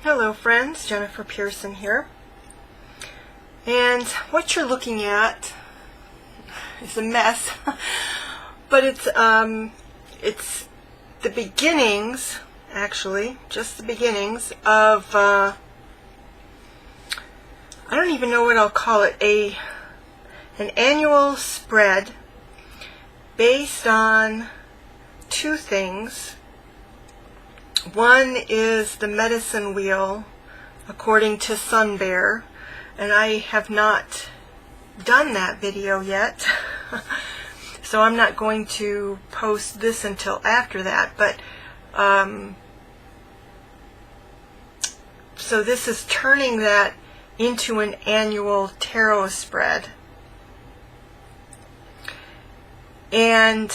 Hello friends, Jennifer Pearson here. And what you're looking at is a mess, but it's the beginnings, actually, just the beginnings of, I don't even know what I'll call it, an annual spread based on two things. One is the medicine wheel according to Sun Bear, and I have not done that video yet, so I'm not going to post this until after that. But so this is turning that into an annual tarot spread, and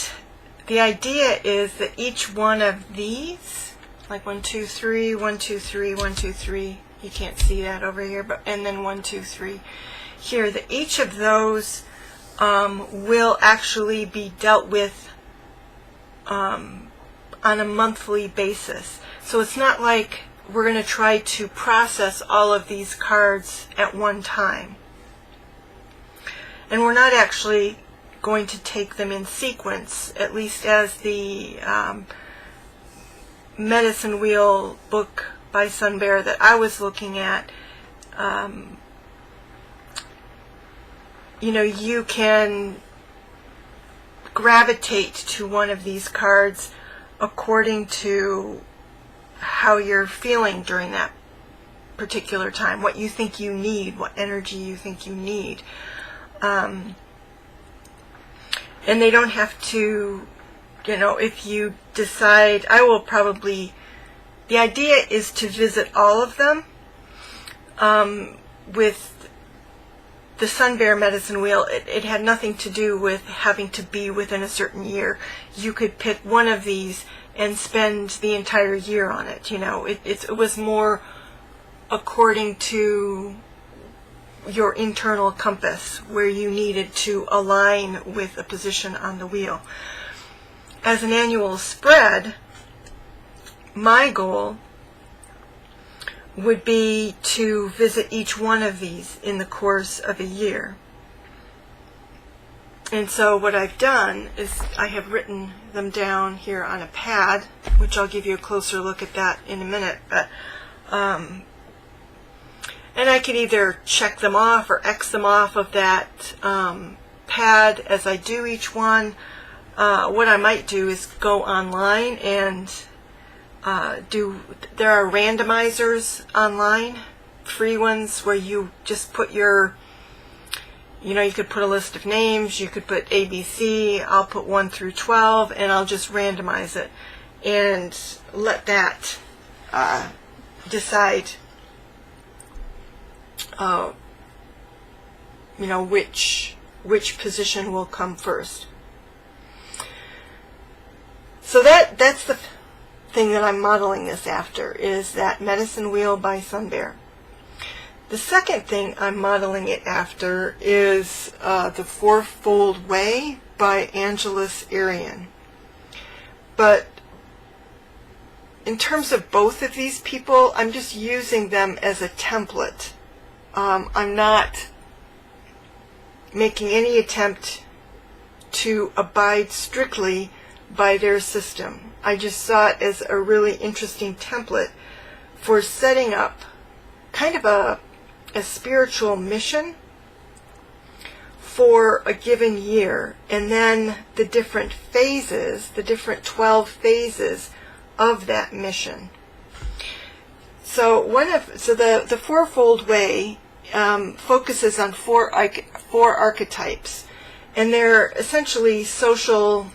the idea is that each one of these, like 1, 2, 3, 1, 2, 3, 1, 2, 3. You can't see that over here, but and then 1, 2, 3 here. That each of those will actually be dealt with on a monthly basis. So it's not like we're going to try to process all of these cards at one time, and we're not actually going to take them in sequence, at least as the medicine wheel book by Sun Bear that I was looking at. You can gravitate to one of these cards according to how you're feeling during that particular time, what you think you need, what energy you think you need. And they don't have to, if you decide, the idea is to visit all of them. With the Sun Bear medicine wheel, it had nothing to do with having to be within a certain year. You could pick one of these and spend the entire year on it. It was more according to your internal compass, where you needed to align with a position on the wheel. As an annual spread, my goal would be to visit each one of these in the course of a year. And so what I've done is I have written them down here on a pad, which I'll give you a closer look at that in a minute. But and I can either check them off or X them off of that pad as I do each one. What I might do is go online and there are randomizers online, free ones, where you just put your, you could put a list of names, you could put ABC, I'll put 1 through 12, and I'll just randomize it and let that decide which position will come first. So that's the thing that I'm modeling this after, is that medicine wheel by Sun Bear. The second thing I'm modeling it after is the Fourfold Way by Arrien. But in terms of both of these people, I'm just using them as a template. I'm not making any attempt to abide strictly by their system. I just saw it as a really interesting template for setting up kind of a spiritual mission for a given year, and then the different phases, the different 12 phases of that mission. So the Fourfold Way focuses on four archetypes, and they're essentially social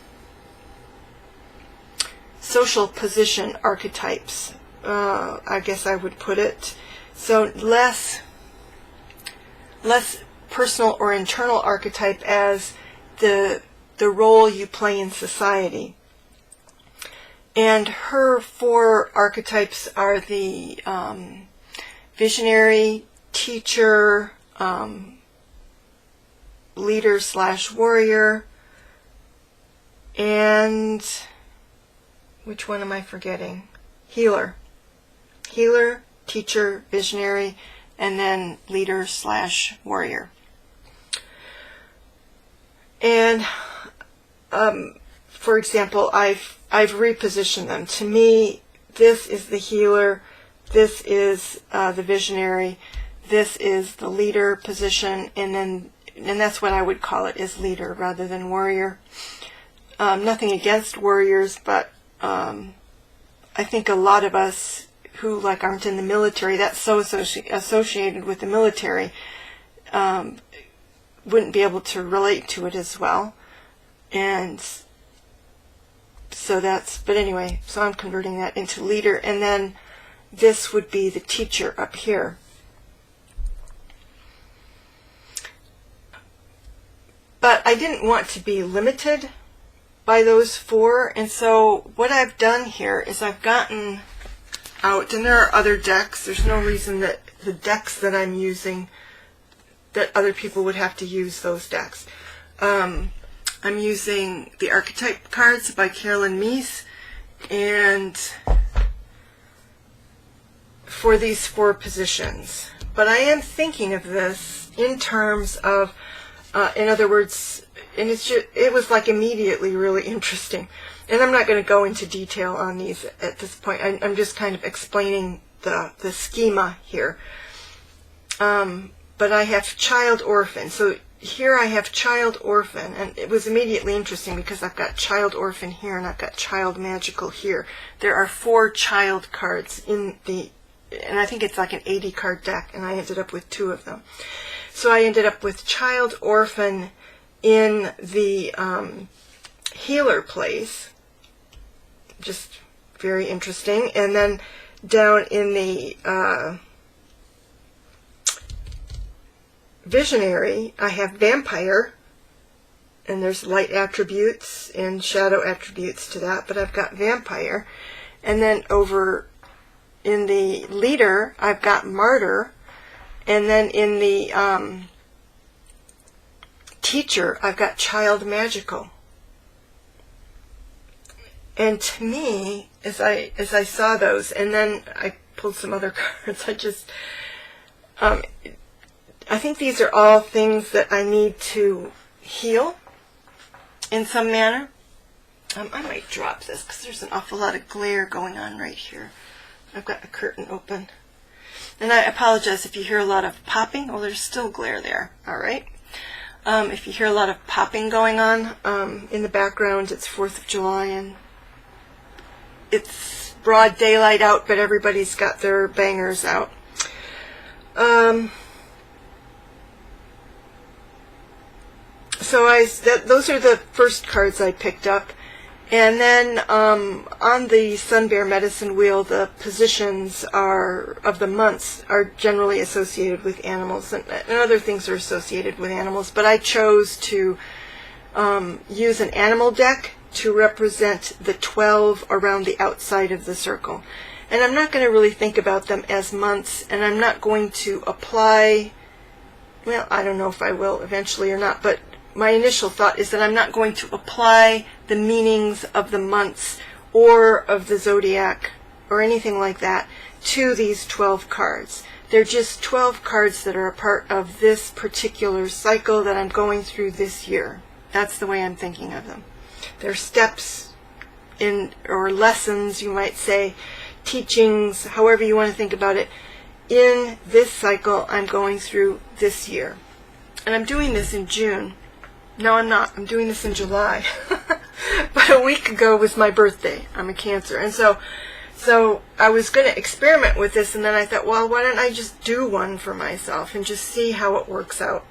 position archetypes, I guess I would put it. So less personal or internal archetype as the role you play in society. And her 4 archetypes are the visionary, teacher, leader/warrior, and which one am I forgetting? Healer, teacher, visionary, and then leader / warrior. And for example, I've repositioned them. To me, this is the healer, this is the visionary, this is the leader position, and that's what I would call it, is leader rather than warrior. Nothing against warriors, but I think a lot of us who aren't in the military, that's so associated with the military, wouldn't be able to relate to it as well. And so but anyway, so I'm converting that into leader, and then this would be the teacher up here. But I didn't want to be limited by those 4, and so what I've done here is I've gotten out, and there are other decks. There's no reason that the decks that I'm using, that other people would have to use those decks. I'm using the archetype cards by Carolyn Meese, and for these 4 positions. But I am thinking of this in terms of, in other words, and it was immediately really interesting. And I'm not going to go into detail on these at this point. I'm just kind of explaining the schema here. But I have child orphan. So here I have child orphan, and it was immediately interesting because I've got child orphan here and I've got child magical here. There are 4 child cards in and I think it's an 80 card deck, and I ended up with 2 of them. So I ended up with child orphan in the healer place, just very interesting. And then down in the visionary, I have vampire, and there's light attributes and shadow attributes to that, but I've got vampire. And then over in the leader, I've got martyr, and then in the teacher, I've got child magical. And to me, as I saw those, and then I pulled some other cards, I think these are all things that I need to heal in some manner. I might drop this because there's an awful lot of glare going on right here. I've got a curtain open. And I apologize if you hear a lot of popping. Oh, there's still glare there. All right. If you hear a lot of popping going on in the background, it's 4th of July and it's broad daylight out, but everybody's got their bangers out. So those are the first cards I picked up. And then on the Sun Bear Medicine Wheel, the positions of the months are generally associated with animals, and other things are associated with animals. But I chose to use an animal deck to represent the 12 around the outside of the circle. And I'm not going to really think about them as months, and I'm not going to apply, well, I don't know if I will eventually or not, but my initial thought is that I'm not going to apply the meanings of the months or of the zodiac or anything like that to these 12 cards. They're just 12 cards that are a part of this particular cycle that I'm going through this year. That's the way I'm thinking of them. They're steps or lessons, you might say, teachings, however you want to think about it, in this cycle I'm going through this year. And I'm doing this in June. No, I'm not. I'm doing this in July. But a week ago was my birthday. I'm a Cancer. And so I was going to experiment with this, and then I thought, well, why don't I just do one for myself and just see how it works out.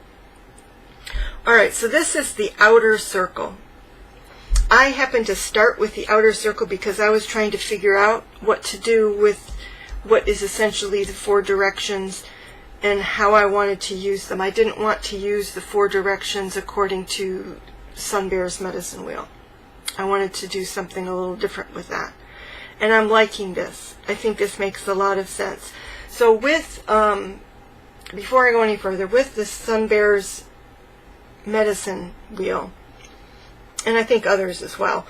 All right, so this is the outer circle. I happened to start with the outer circle because I was trying to figure out what to do with what is essentially the 4 directions and how I wanted to use them. I didn't want to use the 4 directions according to Sun Bear's Medicine Wheel. I wanted to do something a little different with that. And I'm liking this. I think this makes a lot of sense. So with, before I go any further, with the Sun Bear's Medicine Wheel, and I think others as well,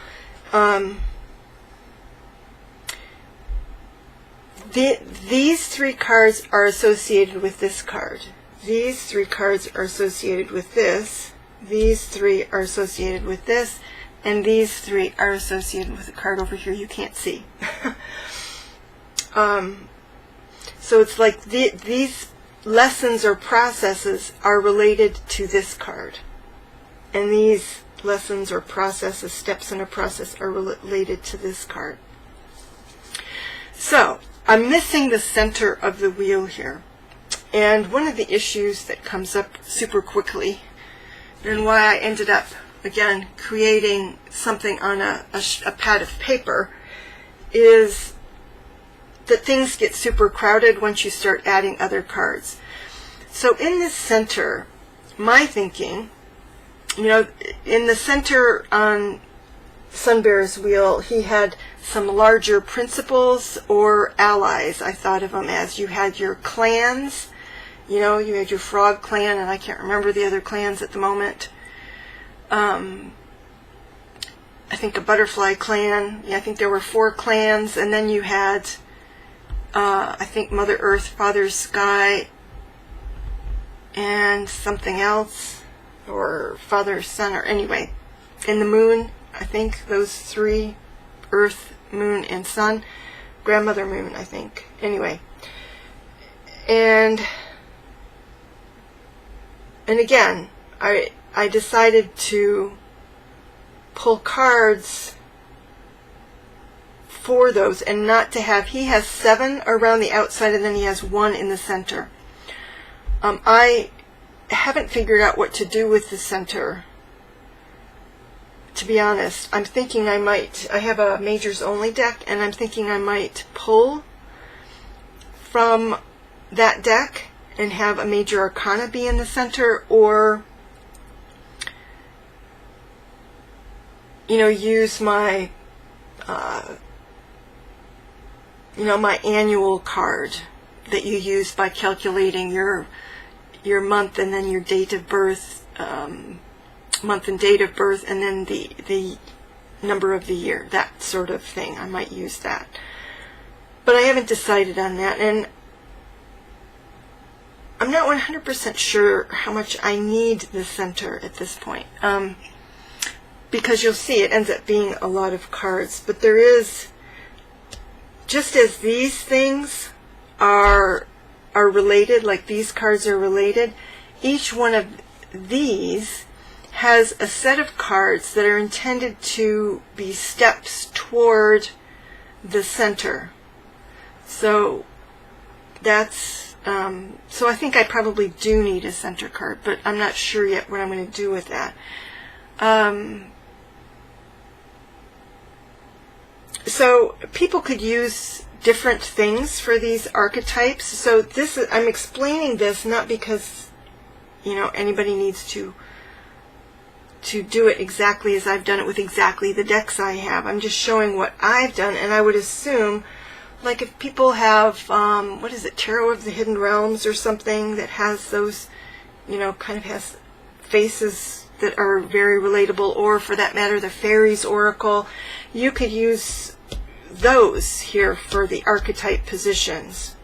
these three cards are associated with this card. These three cards are associated with this. These three are associated with this. And these three are associated with a card over here you can't see. So it's like these lessons or processes are related to this card. And these lessons or processes, steps in a process, are related to this card. So I'm missing the center of the wheel here. And one of the issues that comes up super quickly, and why I ended up, again, creating something on a pad of paper, is that things get super crowded once you start adding other cards. So in the center, my thinking, in the center on Sunbear's wheel, he had some larger principles or allies, I thought of them as. You had your clans, you had your frog clan, and I can't remember the other clans at the moment. I think a butterfly clan. I think there were 4 clans, and then you had, I think, Mother Earth, Father Sky, and something else, or Father Sun, or anyway, and the Moon. I think those 3, Earth, Moon, and Sun. Grandmother Moon, I think. Anyway, and again, I decided to pull cards for those, and not to have, he has 7 around the outside, and then he has 1 in the center. I haven't figured out what to do with the center, to be honest. I'm thinking I have a majors only deck, and I'm thinking I might pull from that deck and have a major arcana be in the center, or use my my annual card that you use by calculating your month and then your date of birth, month and date of birth, and then the number of the year, that sort of thing. I might use that, but I haven't decided on that, and I'm not 100% sure how much I need the center at this point, because you'll see it ends up being a lot of cards. But there is, just as these things are related, like these cards are related, each one of these has a set of cards that are intended to be steps toward the center. So that's so I think I probably do need a center card, but I'm not sure yet what I'm going to do with that. So people could use different things for these archetypes. So this is, I'm explaining this not because anybody needs to do it exactly as I've done it with exactly the decks I have. I'm just showing what I've done, and I would assume, like, if people have what is it, Tarot of the Hidden Realms or something that has those, kind of has faces that are very relatable, or for that matter the Fairies Oracle, you could use those here for the archetype positions.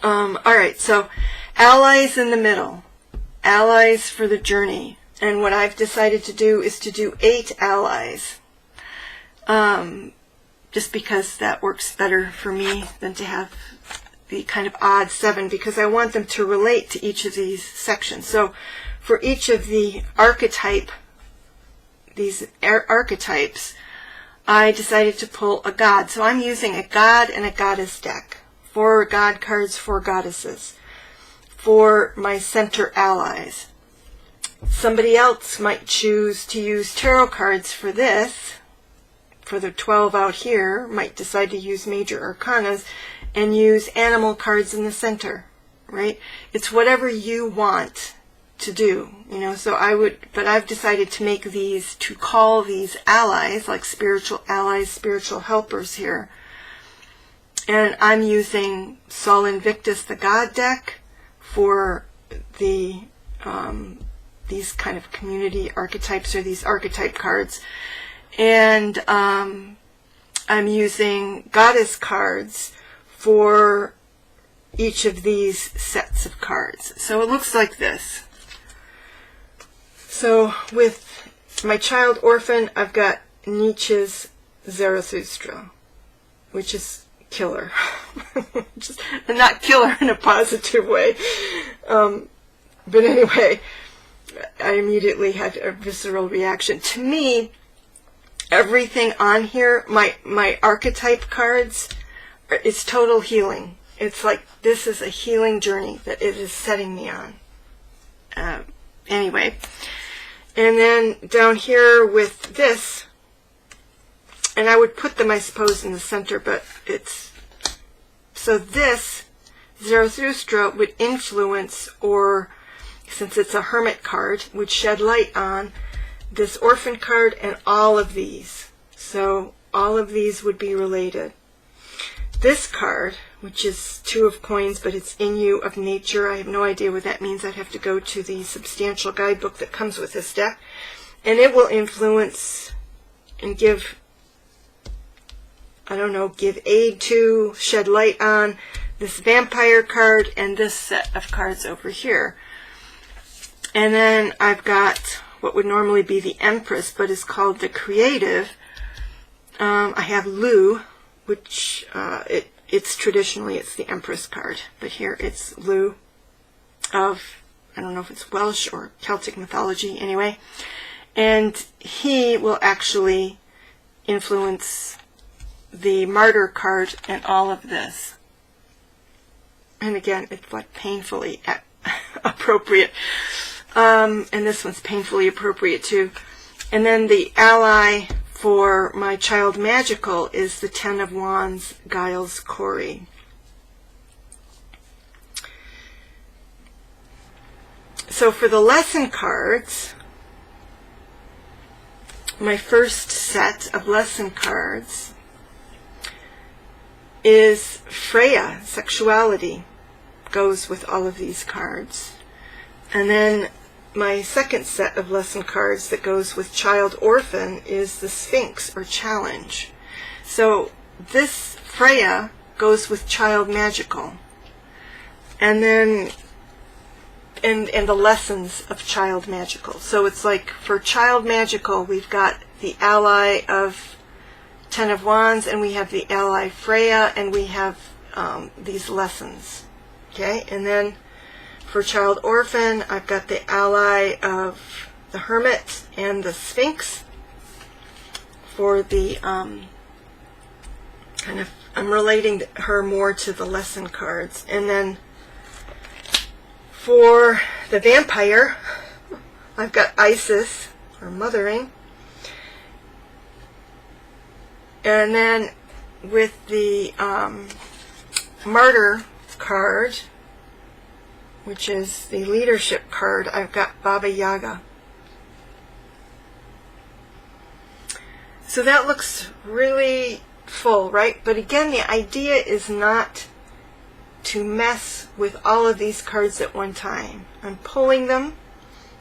Alright, so allies in the middle, allies for the journey, and what I've decided to do is to do 8 allies, just because that works better for me than to have the kind of odd 7, because I want them to relate to each of these sections. So for each of the these archetypes, I decided to pull a god. So I'm using a god and a goddess deck. 4 god cards, 4 goddesses for my center allies. Somebody else might choose to use tarot cards for this. For the 12 out here, might decide to use major arcanas and use animal cards in the center, right? It's whatever you want to do, so but I've decided to make these, to call these allies, like spiritual allies, spiritual helpers here. And I'm using Sol Invictus, the God deck, for the these kind of community archetypes, or these archetype cards. And I'm using goddess cards for each of these sets of cards. So it looks like this. So with my child orphan, I've got Nietzsche's Zarathustra, which is killer. And not killer in a positive way. But anyway, I immediately had a visceral reaction. To me, everything on here, my archetype cards, it's total healing. It's like this is a healing journey that it is setting me on. Anyway, and then down here with this, and I would put them, I suppose, in the center, but it's, so this Zarathustra would influence, or since it's a hermit card, would shed light on this orphan card and all of these. So all of these would be related. This card, which is 2 of coins, but it's in you of nature. I have no idea what that means. I'd have to go to the substantial guidebook that comes with this deck. And it will influence and give, I don't know, give aid to, shed light on this vampire card and this set of cards over here. And then I've got what would normally be the Empress, but is called the Creative. I have Lu, which it's traditionally it's the Empress card, but here it's Lu of, I don't know if it's Welsh or Celtic mythology anyway, and he will actually influence the Martyr card and all of this. And again, it's like painfully appropriate, and this one's painfully appropriate too. And then the ally for my child magical is the 10 of Wands, Giles Corey. So for the lesson cards, my first set of lesson cards is Freya, sexuality, goes with all of these cards. And then my second set of lesson cards that goes with child orphan is the Sphinx, or challenge. So this Freya goes with child magical. And then and the lessons of child magical. So it's like for child magical, we've got the ally of 10 of Wands, and we have the ally Freya, and we have these lessons. Okay, and then for child orphan, I've got the ally of the Hermit and the Sphinx. For the kind of, I'm relating her more to the lesson cards. And then for the vampire, I've got Isis, or mothering. And then with the Martyr card, which is the leadership card, I've got Baba Yaga. So that looks really full, right? But again, the idea is not to mess with all of these cards at one time. I'm pulling them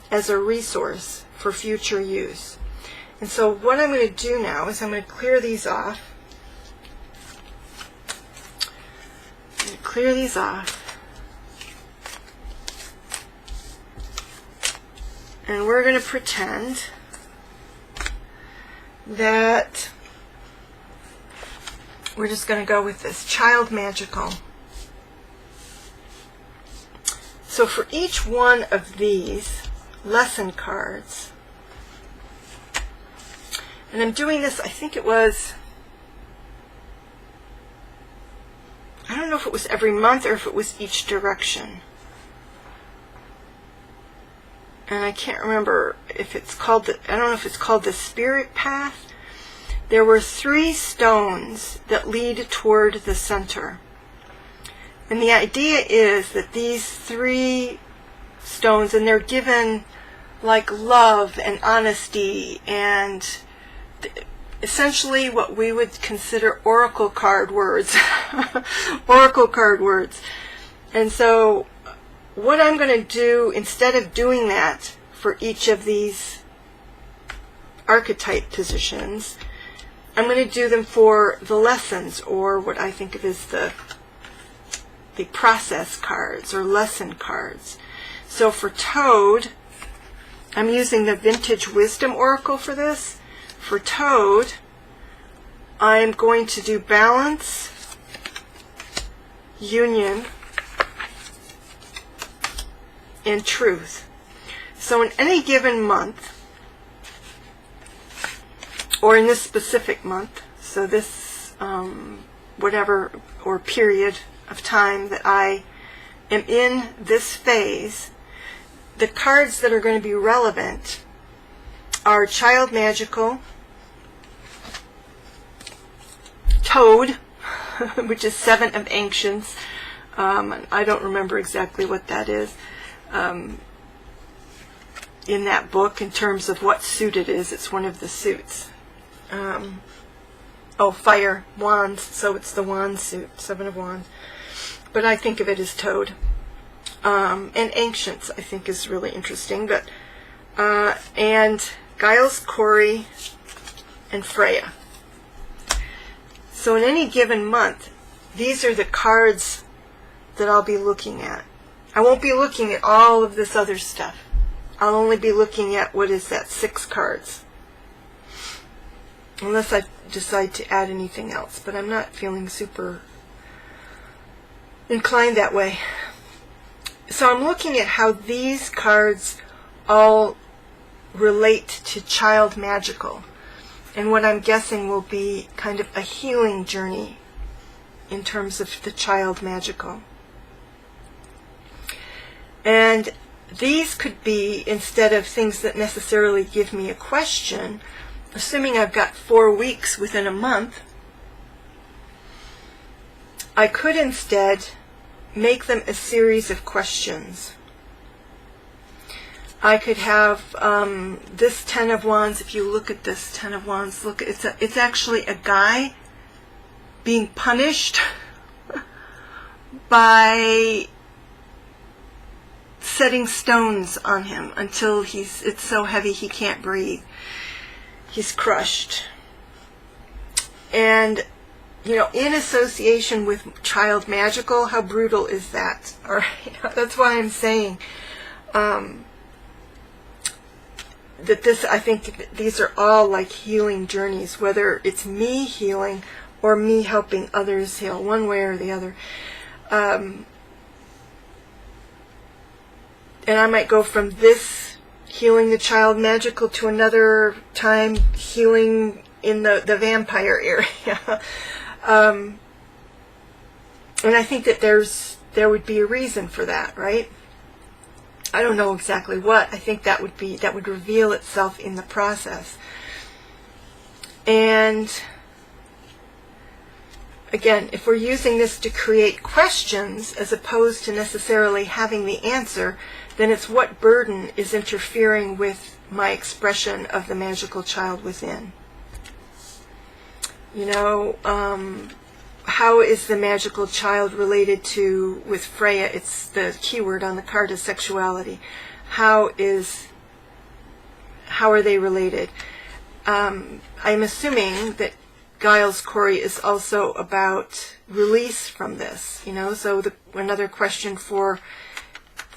as a resource for future use. And so what I'm going to do now is I'm going to clear these off. I'm going to clear these off. And we're going to pretend that we're just going to go with this child magical. So for each one of these lesson cards, and I'm doing this, I think it was, I don't know if it was every month or if it was each direction. And I can't remember if it's called, I don't know if it's called the Spirit Path. There were 3 stones that lead toward the center. And the idea is that these 3 stones, and they're given like love and honesty and essentially what we would consider oracle card words. Oracle card words. And so what I'm going to do, instead of doing that for each of these archetype positions, I'm going to do them for the lessons, or what I think of as the process cards or lesson cards. So for Toad, I'm using the Vintage Wisdom Oracle for this. For Toad, I'm going to do balance, union, and truth. So in any given month, or in this specific month, so this whatever or period of time that I am in this phase, the cards that are going to be relevant are Child Magical, Toad, which is 7 of Ancients. I don't remember exactly what that is in that book in terms of what suit it is. It's one of the suits. Fire, Wands, so it's the Wand suit, 7 of Wands. But I think of it as Toad. And Ancients, I think, is really interesting. But and Giles Corey and Freya. So in any given month, these are the cards that I'll be looking at. I won't be looking at all of this other stuff. I'll only be looking at, what is that, 6 cards. Unless I decide to add anything else. But I'm not feeling super inclined that way. So I'm looking at how these cards all relate to Child Magical. And what I'm guessing will be kind of a healing journey in terms of the Child Magical. And these could be, instead of things that necessarily give me a question, assuming I've got 4 weeks within a month, I could instead make them a series of questions. I could have this 10 of Wands. If you look at this 10 of Wands, look, it's actually a guy being punished by setting stones on him until it's so heavy he can't breathe. He's crushed. And, in association with Child Magical, how brutal is that? All right, that's why I'm saying that I think these are all like healing journeys, whether it's me healing or me helping others heal, one way or the other. And I might go from this healing the Child Magical to another time healing in the vampire area. And I think that there would be a reason for that, right? I don't know exactly what. I think that would reveal itself in the process. And again, if we're using this to create questions as opposed to necessarily having the answer, then it's what burden is interfering with my expression of the magical child within. How is the magical child related to, with Freya, it's the keyword on the card is sexuality. How are they related? I'm assuming that Giles Corey is also about release from this, so another question for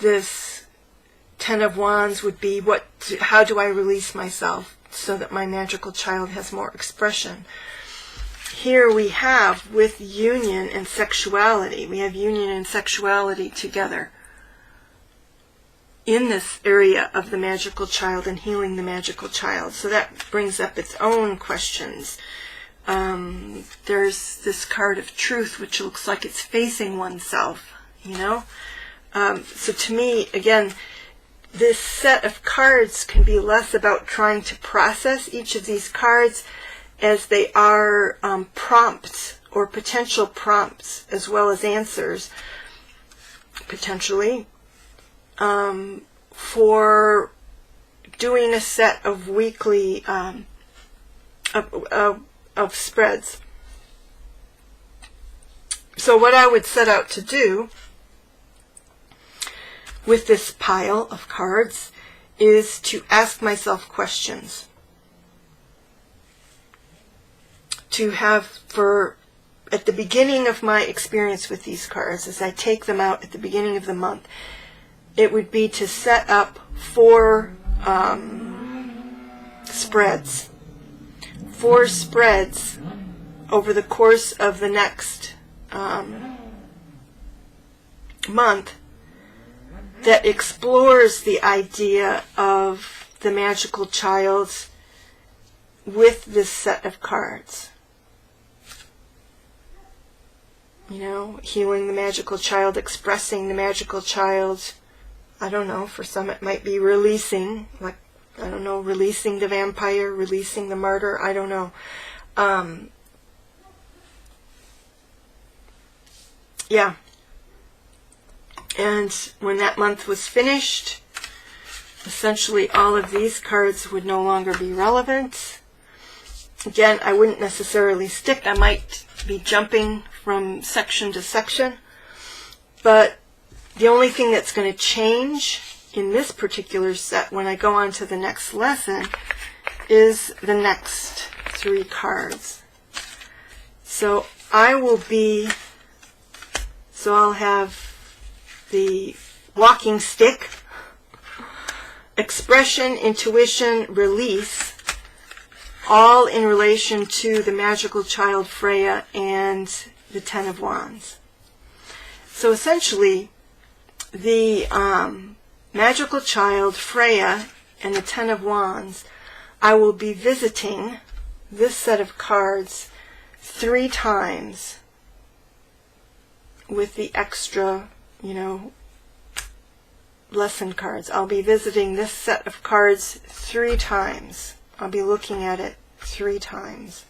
this 10 of Wands would be, how do I release myself so that my magical child has more expression? Here we have, with union and sexuality, we have union and sexuality together in this area of the magical child and healing the magical child. So that brings up its own questions. There's this card of truth, which looks like it's facing oneself, So to me, again, this set of cards can be less about trying to process each of these cards as they are prompts or potential prompts as well as answers, potentially, for doing a set of weekly of spreads. So what I would set out to do with this pile of cards is to ask myself questions. to have for at the beginning of my experience with these cards, as I take them out at the beginning of the month, it would be to set up 4 spreads. 4 spreads over the course of the next month that explores the idea of the magical child with this set of cards. You know, healing the magical child, expressing the magical child. I don't know, for some it might be releasing, like, I don't know, releasing the vampire, releasing the martyr, I don't know. Yeah. And when that month was finished, essentially all of these cards would no longer be relevant. Again, I wouldn't necessarily stick. I might be jumping from section to section. But the only thing that's going to change in this particular set when I go on to the next lesson is the next 3 cards. So I'll have the walking stick, expression, intuition, release, all in relation to the magical child Freya and the 10 of Wands. So essentially, the magical child Freya and the 10 of Wands, I will be visiting this set of cards 3 times with the extra, lesson cards. I'll be visiting this set of cards 3 times. I'll be looking at it 3 times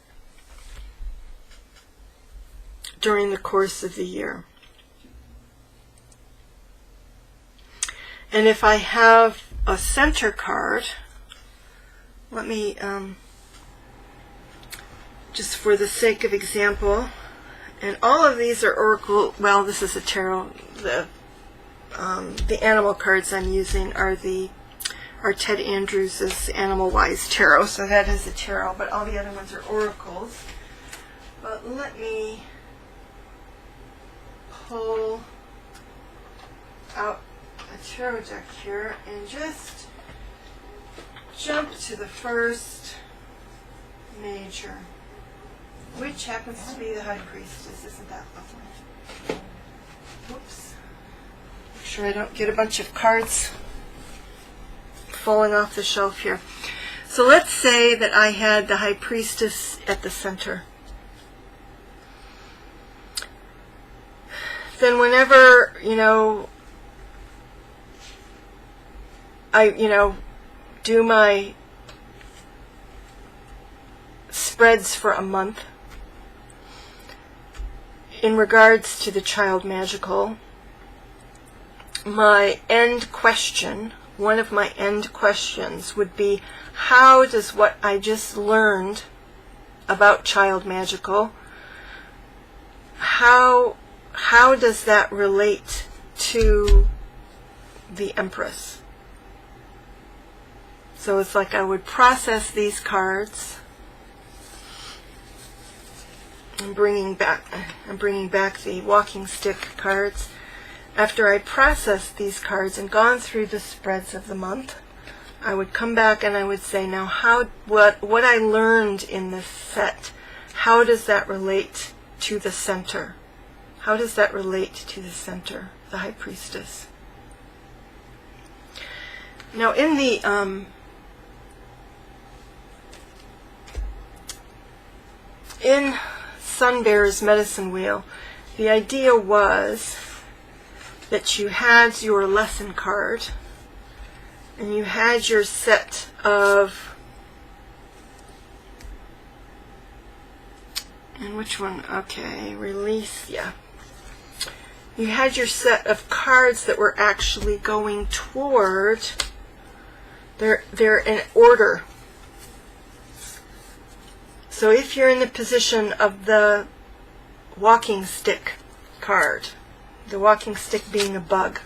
during the course of the year. And if I have a center card, let me, just for the sake of example, and all of these are oracle, well, this is a tarot. The animal cards I'm using are Ted Andrews' Animal Wise Tarot, so that is a tarot, but all the other ones are oracles. But let me pull out a tarot deck here and just jump to the first major, which happens to be the High Priestess. Isn't that lovely? Whoops. Make sure I don't get a bunch of cards falling off the shelf here. So let's say that I had the High Priestess at the center. Then whenever, I, do my spreads for a month in regards to the child magical, my end question, one of my end questions would be, how does what I just learned about child magical, how does that relate to the Empress? So it's like I would process these cards. I'm bringing back the walking stick cards. After I process these cards and gone through the spreads of the month, I would come back and I would say, now what I learned in this set, how does that relate to the center? How does that relate to the center, the High Priestess? Now in the in Sun Bear's medicine wheel, the idea was that you had your lesson card and you had your set of, and which one? Okay, release, yeah. You had your set of cards that were actually going toward, they're in order. So if you're in the position of the walking stick card, the walking stick being a bug,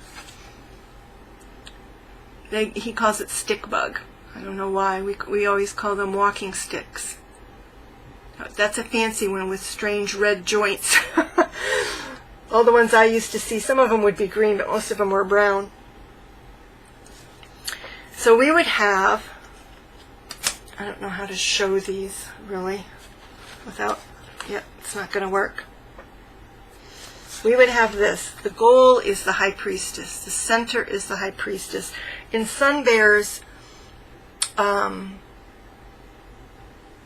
he calls it stick bug. I don't know why. We always call them walking sticks. That's a fancy one with strange red joints. All the ones I used to see, some of them would be green, but most of them were brown. So we would have, I don't know how to show these really without, it's not going to work. We would have this. The goal is the high priestess. The center is the high priestess. In Sun Bear's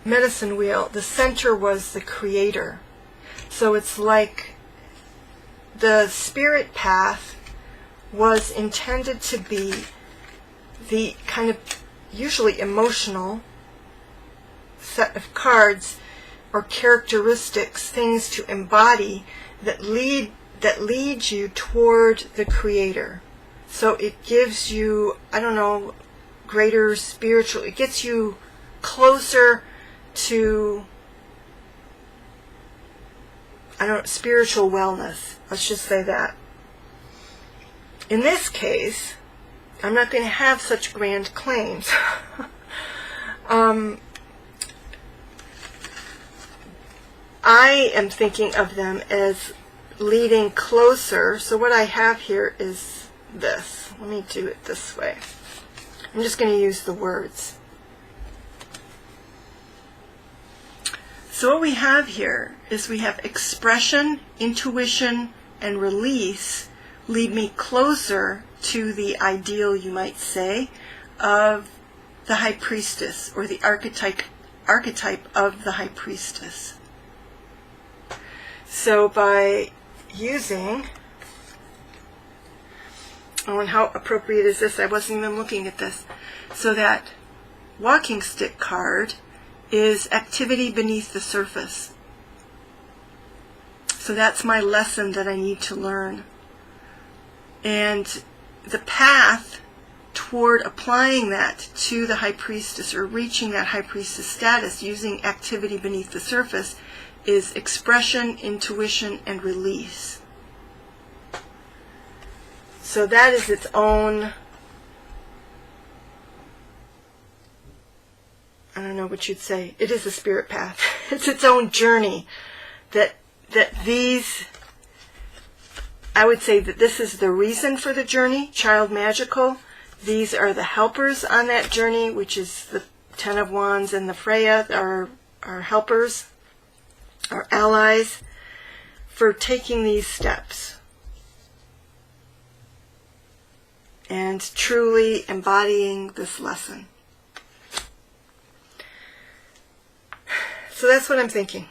medicine wheel, the center was the creator. So it's like the spirit path was intended to be the kind of usually emotional set of cards or characteristics, things to embody that lead you toward the creator. So it gives you, I don't know, greater spiritual, it gets you closer to, I don't know, spiritual wellness. Let's just say that. In this case, I'm not going to have such grand claims. I am thinking of them as leading closer. So what I have here is this. Let me do it this way. I'm just going to use the words. So what we have here is we have expression, intuition, and release lead me closer to the ideal, you might say, of the high priestess, or the archetype of the high priestess. So by using, and how appropriate is this? I wasn't even looking at this. So that walking stick card is activity beneath the surface. So that's my lesson that I need to learn. And the path toward applying that to the high priestess, or reaching that high priestess status using activity beneath the surface, is expression, intuition, and release. So that is its own, I don't know what you'd say, it is a spirit path. It's its own journey. That these, I would say that this is the reason for the journey, child magical. These are the helpers on that journey, which is the Ten of Wands and the Freya, our helpers, our allies, for taking these steps and truly embodying this lesson. So that's what I'm thinking.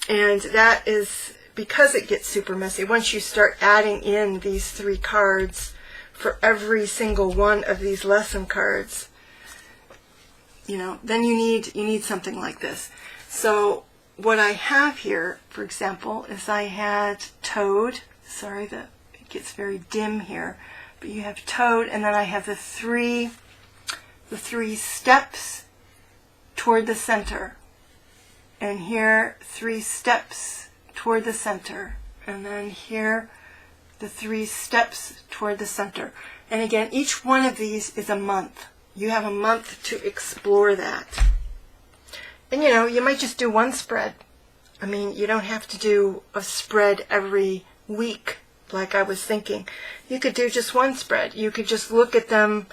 And that is because it gets super messy. Once you start adding in these 3 cards for every single one of these lesson cards, then you need something like this. So what I have here, for example, is I had Toad. Sorry that it gets very dim here, but you have Toad, and then I have the three steps toward the center. And here, 3 steps toward the center. And then here, the 3 steps toward the center. And again, each one of these is a month. You have a month to explore that. And you might just do one spread. I mean, you don't have to do a spread every week like I was thinking. You could do just one spread. You could just look at them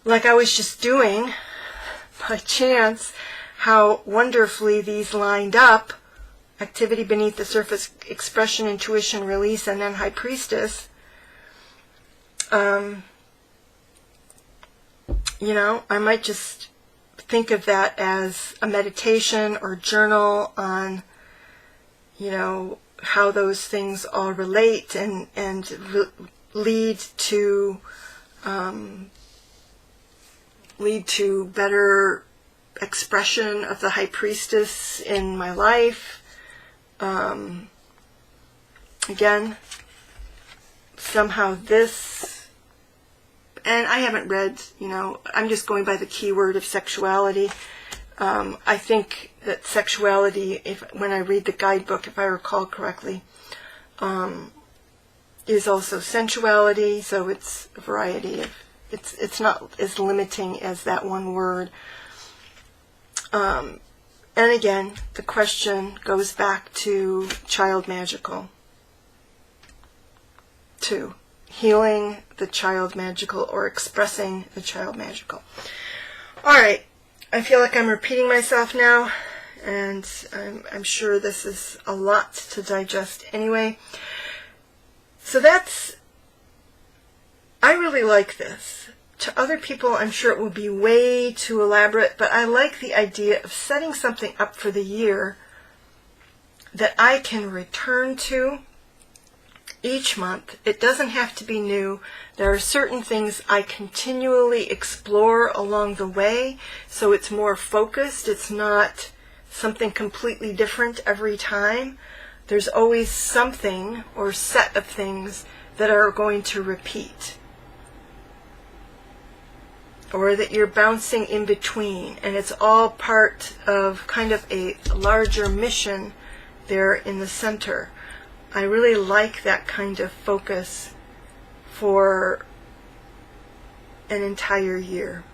like I was just doing by chance, how wonderfully these lined up. Activity beneath the surface, expression, intuition, release, and then high priestess. I might just think of that as a meditation or journal on, how those things all relate and lead to better expression of the high priestess in my life. Again, somehow this, and I haven't read, I'm just going by the keyword of sexuality. I think that sexuality, when I read the guidebook, if I recall correctly, is also sensuality, so it's a variety of, it's not as limiting as that one word. And again, the question goes back to child magical, to healing the child magical or expressing the child magical. All right, I feel like I'm repeating myself now, and I'm sure this is a lot to digest anyway. So I really like this. To other people, I'm sure it will be way too elaborate, but I like the idea of setting something up for the year that I can return to each month. It doesn't have to be new. There are certain things I continually explore along the way, so it's more focused. It's not something completely different every time. There's always something or set of things that are going to repeat, or that you're bouncing in between, and it's all part of kind of a larger mission there in the center. I really like that kind of focus for an entire year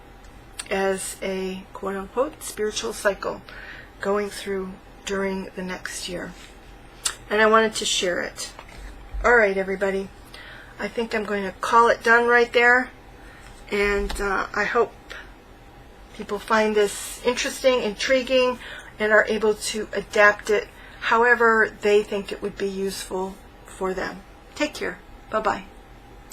as a quote-unquote spiritual cycle going through during the next year. And I wanted to share it. All right, everybody. I think I'm going to call it done right there. And I hope people find this interesting, intriguing, and are able to adapt it however they think it would be useful for them. Take care. Bye-bye.